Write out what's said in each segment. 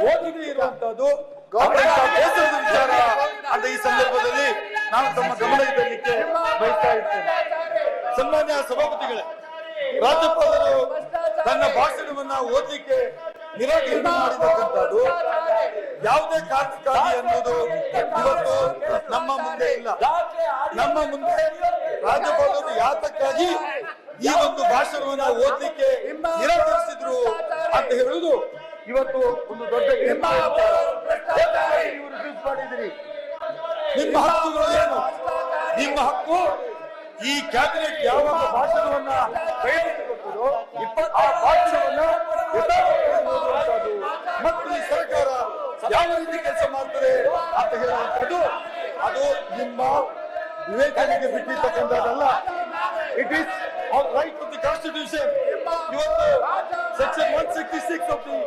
ಓದದೇ ಇರುವಂತದ್ದು ಬೇಸರದ ವಿಚಾರ ಅಂತ ಈ ಸಂದರ್ಭದಲ್ಲಿ ನಾನು ತಮ್ಮ ಗಮನಕ್ಕೆ ತರಲಿಕ್ಕೆ ಬಯಸ್ತಾ ಇರ್ತೇನೆ. ಸನ್ಮಾನ್ಯ ಸಭಾಪತಿಗಳೇ, ರಾಜ್ಯಪಾಲರು ತನ್ನ ಭಾಷಣವನ್ನ ಓದಲಿಕ್ಕೆ ನಿರಾಕರಣೆ ಮಾಡಿರ್ತಕ್ಕಂಥದ್ದು ಯಾವುದೇ ಕಾರಣಕ್ಕಾಗಿ ಅನ್ನೋದು ಇವತ್ತು ನಮ್ಮ ಮುಂದೆ ಇಲ್ಲ. ನಮ್ಮ ಮುಂದೆ ರಾಜ್ಯಪಾಲರು ಯಾತಕ್ಕಾಗಿ ಈ ಒಂದು ಭಾಷಣವನ್ನ ಓದಲಿಕ್ಕೆ ನಿರಾಕರಿಸಿದ್ರು ಅಂತ ಹೇಳುವುದು ಇವತ್ತು ಒಂದು ದೊಡ್ಡ ಮಾಡಿದಿರಿ. ನಿಮ್ಮ ಹಕ್ಕುಗಳು ಏನು? ನಿಮ್ಮ ಹಕ್ಕು ಈ ಕ್ಯಾಬಿನೆಟ್ ಯಾವಾಗ ಭಾಷಣವನ್ನ ಕೈಗೆತ್ತಿಕೊಟ್ಟರೋ ಆ ಭಾಷಣವನ್ನ ಮತ್ತು ಈ ಸರ್ಕಾರ ಯಾವ ರೀತಿ ಕೆಲಸ ಮಾಡ್ತಾರೆ ಅಂತ ಹೇಳುವಂಥದ್ದು ಅದು ನಿಮ್ಮ ವಿವೇಚನೆಗೆ ಬಿಟ್ಟಿರ್ತಕ್ಕಂಥದ್ದಲ್ಲ. It is right of the constitution. ಇವತ್ತು ಸೆಕ್ಷನ್ 166 ಆಫ್ ದಿ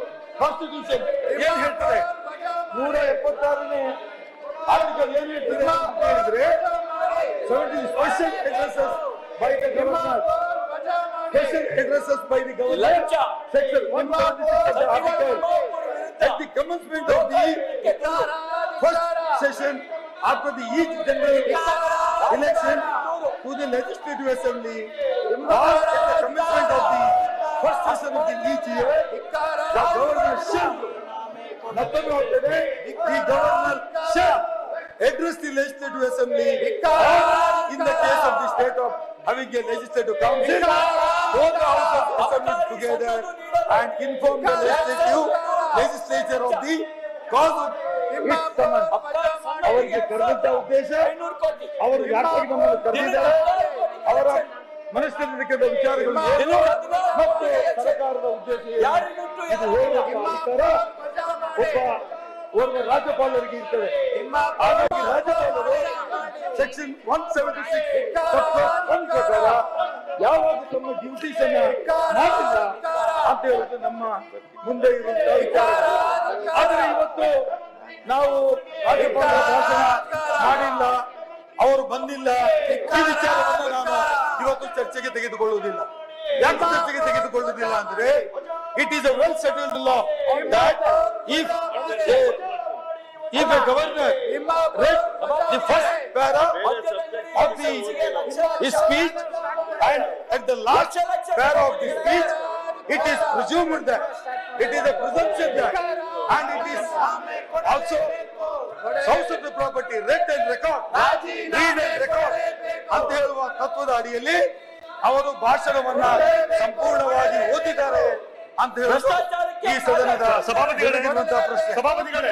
ಕಾನ್ಸ್ಟಿಟ್ಯೂಷನ್ ಏನ್ ಹೇಳ್ತಾರೆ? 176ನೇ ಆರ್ಟಿಕಲ್ ಏನ್ ಹೇಳ್ತದೆ ಅಂತ ಹೇಳಿದ್ರೆ 70 special addresses by the governor. Special addresses by the governor. Section 176 of the article. At the commencement of the first session after the each general election to the legislative assembly, or at the commencement of the first session of the each year, the governor shall, the governor shall address the legislative assembly, in the case of the state of having a legislative council, both the houses assembled together and inform the legislature of the cause of its summons. ಅವರಿಗೆ ಕರೆದಂತ ಉದ್ದೇಶ, ಅವರು ಯಾಕಾಗಿ ನಮ್ಮನ್ನು ಕರೆದಿದ್ದಾರೆ, ಅವರ ಮನಸ್ಸಿನಲ್ಲಿರುವ ವಿಚಾರಗಳು ಏನು ಮತ್ತು ಸರ್ಕಾರದ ಉದ್ದೇಶ ಇದು ಹೇಳುವ ಒಬ್ಬ ರಾಜ್ಯಪಾಲರಿಗೆ ಇರ್ತದೆ. ಹಾಗಾಗಿ ರಾಜ್ಯಪಾಲರು ಸೆಕ್ಷನ್ 176 ಪ್ರಕಾರ ಯಾವಾಗ ತಮ್ಮ ಡ್ಯೂಟೀಸ್ ಅನ್ನ ಮಾಡಿಲ್ಲ ಅಂತ ಹೇಳುವುದು ನಮ್ಮ ಮುಂದೆ ಇರುವಂತಹ ವಿಚಾರ. ಆದರೆ ಇವತ್ತು ನಾವು ರಾಜ್ಯಪಾಲರ ಭಾಷಣ ಮಾಡಿಲ್ಲ, ಅವರು ಬಂದಿಲ್ಲ, ಈ ವಿಚಾರವನ್ನು ನಾನು ಇವತ್ತು ಚರ್ಚೆಗೆ ತೆಗೆದುಕೊಳ್ಳುವುದಿಲ್ಲ. ಯಾಕೆ ಚರ್ಚೆಗೆ ತೆಗೆದುಕೊಳ್ಳುವುದಿಲ್ಲ ಅಂದ್ರೆ it is a well settled law that if a governor read the first para of his speech and at the last para of the speech, it is presumed that it is a presumption that and it is also source of the property read and record ಅಂತ ಹೇಳುವ ತತ್ವದ ಅಡಿಯಲ್ಲಿ ಅವರು ಭಾಷಣವನ್ನ ಸಂಪೂರ್ಣವಾಗಿ ಓದಿದ್ದಾರೆ ಅಂತ ಹೇಳುವ ಈ ಸದನದ ಸಭಾಪತಿಗಳಿರುವಂತಹ ಪ್ರಶ್ನೆ. ಸಭಾಪತಿಗಳು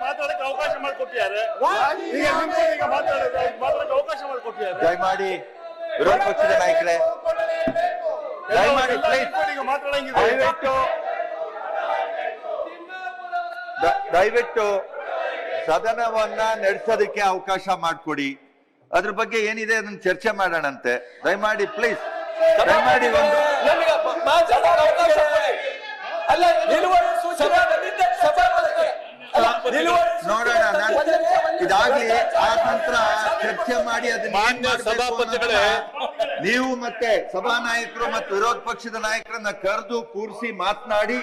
ಮಾತಾಡಕ್ಕೆ ಅವಕಾಶ ಮಾಡಿಕೊಟ್ಟಿದ್ದಾರೆ. ಈಗ ಮಾತಾಡಕ್ಕೆ ಅವಕಾಶ ಮಾಡಿಕೊಟ್ಟಿದ್ದಾರೆ. ದಯಮಾಡಿ ವಿರೋಧ ಪಕ್ಷದ ನಾಯಕರೇ, ದಯವಿಟ್ಟು ಸದನವನ್ನ ನಡೆಸೋದಕ್ಕೆ ಅವಕಾಶ ಮಾಡಿಕೊಡಿ. ಅದ್ರ ಬಗ್ಗೆ ಏನಿದೆ ಅದನ್ನ ಚರ್ಚೆ ಮಾಡೋಣಂತೆ. ದಯಮಾಡಿ ಪ್ಲೀಸ್, ದಯಮಾಡಿ ಒಂದು ನೋಡೋಣ. ಇದಾಗ್ಲಿ ಆದ ನಂತರ ಚರ್ಚೆ ಮಾಡಿ ಅದನ್ನ ಸಭಾಪತಿಗಳೇ, ನೀವು ಮತ್ತೆ ಸಭಾನಾಯಕರು ಮತ್ತು ವಿರೋಧ ಪಕ್ಷದ ನಾಯಕರನ್ನ ಕರೆದು ಕೂರಿಸಿ ಮಾತನಾಡಿ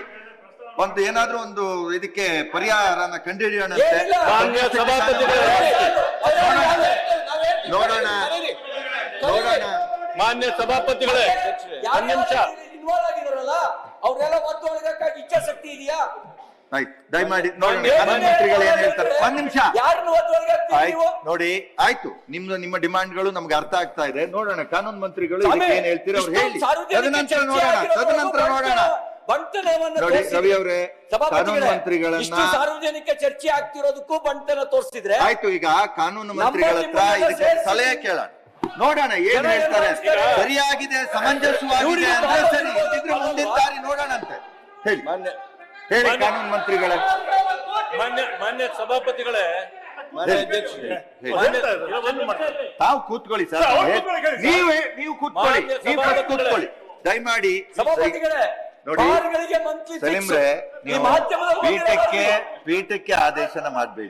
ಒಂದು ಏನಾದ್ರೂ ಒಂದು ಇದಕ್ಕೆ ಪರಿಹಾರನ ಕಂಡುಹಿಡಿಯೋಣಂತೆ. ನೋಡೋಣ ನೋಡೋಣ. ಮಾನ್ಯ ಸಭಾಪತಿಗಳೇ, ನಿಮಿಷ ಅವರೆಲ್ಲ ಒತ್ತುವರಿಗಾಗಿ ಇಚ್ಛಾಶಕ್ತಿ ಇದೆಯಾ? ಆಯ್ತು, ದಯಮಾಡಿ ನೋಡೋಣ ಕಾನೂನು ಮಂತ್ರಿಗಳು ಏನ್ ಹೇಳ್ತಾರೆ. ಒಂದ್ ನಿಮಿಷ ನೋಡಿ. ಆಯ್ತು, ನಿಮ್ಮ ಡಿಮಾಂಡ್ಗಳು ನಮ್ಗೆ ಅರ್ಥ ಆಗ್ತಾ ಇದೆ. ನೋಡೋಣ ಕಾನೂನು ಮಂತ್ರಿಗಳು ಇದಕ್ಕೆ ಏನ್ ಹೇಳ್ತೀರ ಅವ್ರು ಹೇಳಿ. ತದನಂತರ ನೋಡೋಣ. ನೋಡಿ ರವಿ ಅವರೇ, ಕಾನೂನು ಮಂತ್ರಿಗಳನ್ನ ಸಾರ್ವಜನಿಕ ಚರ್ಚೆ ಆಗ್ತಿರೋದಕ್ಕೂ ಬಂಟನ ತೋರಿಸಿದ್ರೆ ಆಯ್ತು. ಈಗ ಕಾನೂನು ಮಂತ್ರಿಗಳ ಹತ್ರ ಇದಕ್ಕೆ ಸಲಹೆ ಕೇಳೋಣ, ನೋಡೋಣ ಏನ್ ಹೇಳ್ತಾರೆ. ಸರಿಯಾಗಿದೆ, ಸಮಂಜಸವಾಗಿದೆ ಅಂದ್ರೆ ಸರಿ, ಇದ್ರೆ ಮುಂದಿನ ದಾರಿ ನೋಡೋಣಂತೆ. ಹೇಳಿ ಕಾನೂನು ಮಂತ್ರಿಗಳೇ. ಮಾನ್ಯ ಸಭಾಪತಿಗಳೇ, ತಾವು ಕೂತ್ಕೊಳ್ಳಿ ಸರ್. ನೀವು ಕೂತ್ಕೊಳ್ಳಿ ದಯಮಾಡಿ. ನೋಡಿ ಸಲೀಮ್ರೆ, ನೀವು ಪೀಠಕ್ಕೆ ಆದೇಶನ ಮಾಡಬೇಡಿ.